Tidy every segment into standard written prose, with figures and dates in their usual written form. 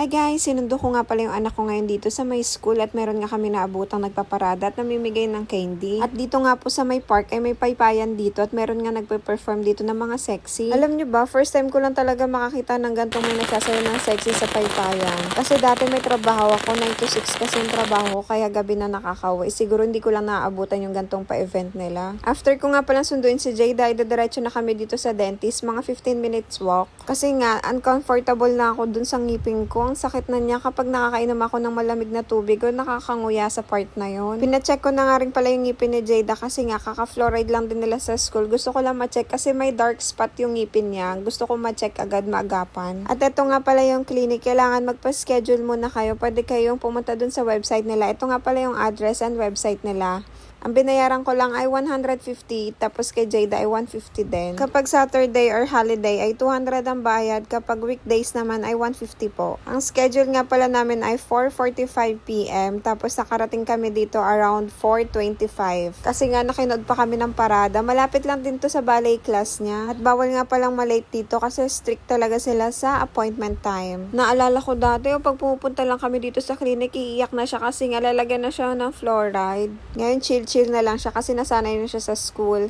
Hi guys, sinundo ko nga pala yung anak ko ngayon dito sa may school at meron nga kami naabutang nagpaparada at namimigay ng candy. At dito nga po sa may park ay may paypayan dito at meron nga nagpe-perform dito ng mga sexy. Alam nyo ba, first time ko lang talaga makakita ng gantong may nagsasayaw ng sexy sa paypayan. Kasi dati may trabaho ako, 9 to 6 kasi yung trabaho ko, kaya gabi na nakakauwi. Siguro hindi ko lang naaabutan yung gantong pa-event nila. After ko nga palang sunduin si Jada, idadiretso na kami dito sa dentist, mga 15 minutes walk. Kasi nga, uncomfortable na ako dun sa ngipin ko. Ang sakit na niya kapag nakakainom ako ng malamig na tubig o nakakanguya sa part na yon. Pinacheck ko na nga rin pala yung ngipin ni Jada kasi nga kaka-fluoride lang din nila sa school. Gusto ko lang ma-check kasi may dark spot yung ngipin niya. Gusto ko ma-check agad, maagapan. At ito nga pala yung clinic. Kailangan magpa-schedule muna kayo. Pwede kayong pumunta dun sa website nila. Ito nga pala yung address and website nila. Ang binayaran ko lang ay 150, tapos kay Jada ay 150 din. Kapag Saturday or holiday ay 200 ang bayad, kapag weekdays naman ay 150 po. Ang schedule nga pala namin ay 4:45 PM, tapos nakarating kami dito around 4:25. Kasi nga nakinood pa kami ng parada, malapit lang din to sa ballet class niya. At bawal nga palang malate dito kasi strict talaga sila sa appointment time. Naalala ko dati, pag pumupunta lang kami dito sa clinic, iiyak na siya kasi nga lalagyan na siya ng fluoride. Ngayon chill na lang siya kasi nasanay na siya sa school.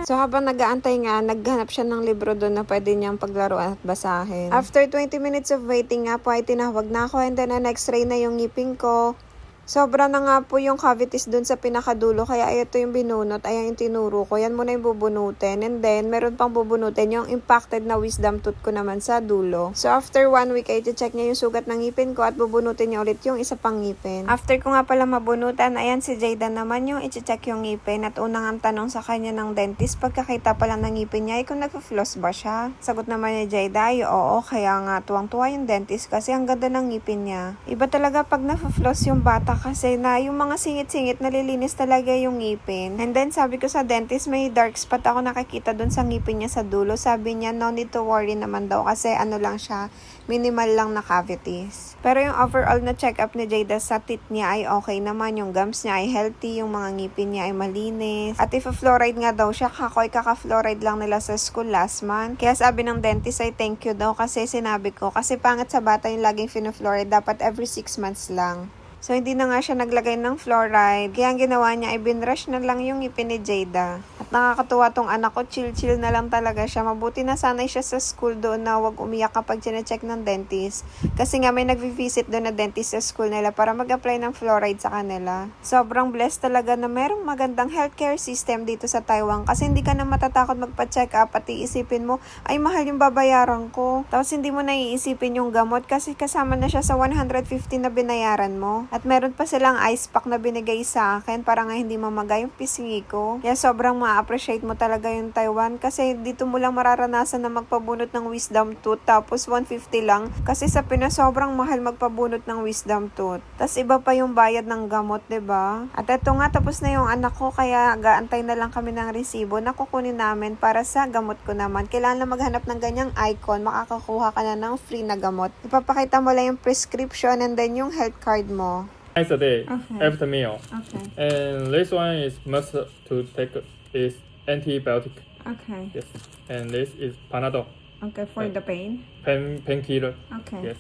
So habang nag-aantay nga, naghanap siya ng libro doon na pwede niyang paglaruan at basahin. After 20 minutes of waiting nga po ay tinawag na ako and then na-x-ray na yung ngipin ko. Sobra na nga po yung cavities dun sa pinakadulo, kaya ito yung binunot, ayan yung tinuro ko, yan muna yung bubunutin, and then meron pang bubunutin yung impacted na wisdom tooth ko naman sa dulo. So after 1 week ay check niya yung sugat ng ngipin ko at bubunutin niya ulit yung isa pang ngipin. After ko nga pala mabunutan, ayan si Jada naman yung i-check yung ngipin at unang ang tanong sa kanya ng dentist pagkakita pa lang ng ngipin niya ay kung nagpa-floss ba siya. Sagot naman ni Jada ay oo, kaya nga tuwang-tuwa yung dentist kasi ang ganda ng ngipin niya. Iba talaga pag napa-floss yung bata kasi na yung mga singit-singit nalilinis talaga yung ngipin. And then sabi ko sa dentist may dark spot ako nakikita dun sa ngipin niya sa dulo. Sabi niya no need to worry naman daw kasi ano lang siya, minimal lang na cavities. Pero yung overall na check-up ni Jada sa teeth niya ay okay naman. Yung gums niya ay healthy, yung mga ngipin niya ay malinis. At if fluoride nga daw siya, kaka-fluoride lang nila sa school last month. Kaya sabi ng dentist ay thank you daw kasi sinabi ko, kasi pangit sa bata yung laging fino-fluoride, dapat every 6 months lang. So, hindi na nga siya naglagay ng fluoride. Kaya ang ginawa niya ay binrush na lang yung ngipin ni Jada. At nakakatuwa tong anak ko, chill-chill na lang talaga siya. Mabuti na sanay siya sa school doon na wag umiyak kapag chinecheck ng dentist. Kasi nga may nagvi-visit doon na dentist sa school nila para mag-apply ng fluoride sa kanila. Sobrang blessed talaga na merong magandang healthcare system dito sa Taiwan. Kasi hindi ka na matatakot magpa-check up at iisipin mo, ay mahal yung babayaran ko. Tapos hindi mo na iisipin yung gamot kasi kasama na siya sa 150 na binayaran mo. At meron pa silang ice pack na binigay sa akin para nga hindi mamagay yung pisngi ko. Kaya sobrang ma-appreciate mo talaga yung Taiwan kasi dito mo lang mararanasan na magpabunot ng wisdom tooth tapos 150 lang. Kasi sa Pinas sobrang mahal magpabunot ng wisdom tooth. Tapos iba pa yung bayad ng gamot, 'di ba? At eto nga tapos na yung anak ko kaya gaantay na lang kami ng resibo na kukunin namin para sa gamot ko naman. Kailangan na maghanap ng ganyang icon, makakakuha ka na ng free na gamot. Ipapakita mo lang yung prescription and then yung health card mo. Twice a day Okay. after meal. Okay. And this one is must to take is antibiotic. Okay. Yes. And this is Panadol. Okay, for the pain? Painkiller. Okay. Yes.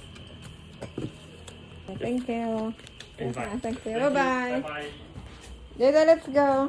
Thank you. Okay, bye. Thank you. Bye-bye. Bye. Jada, let's go.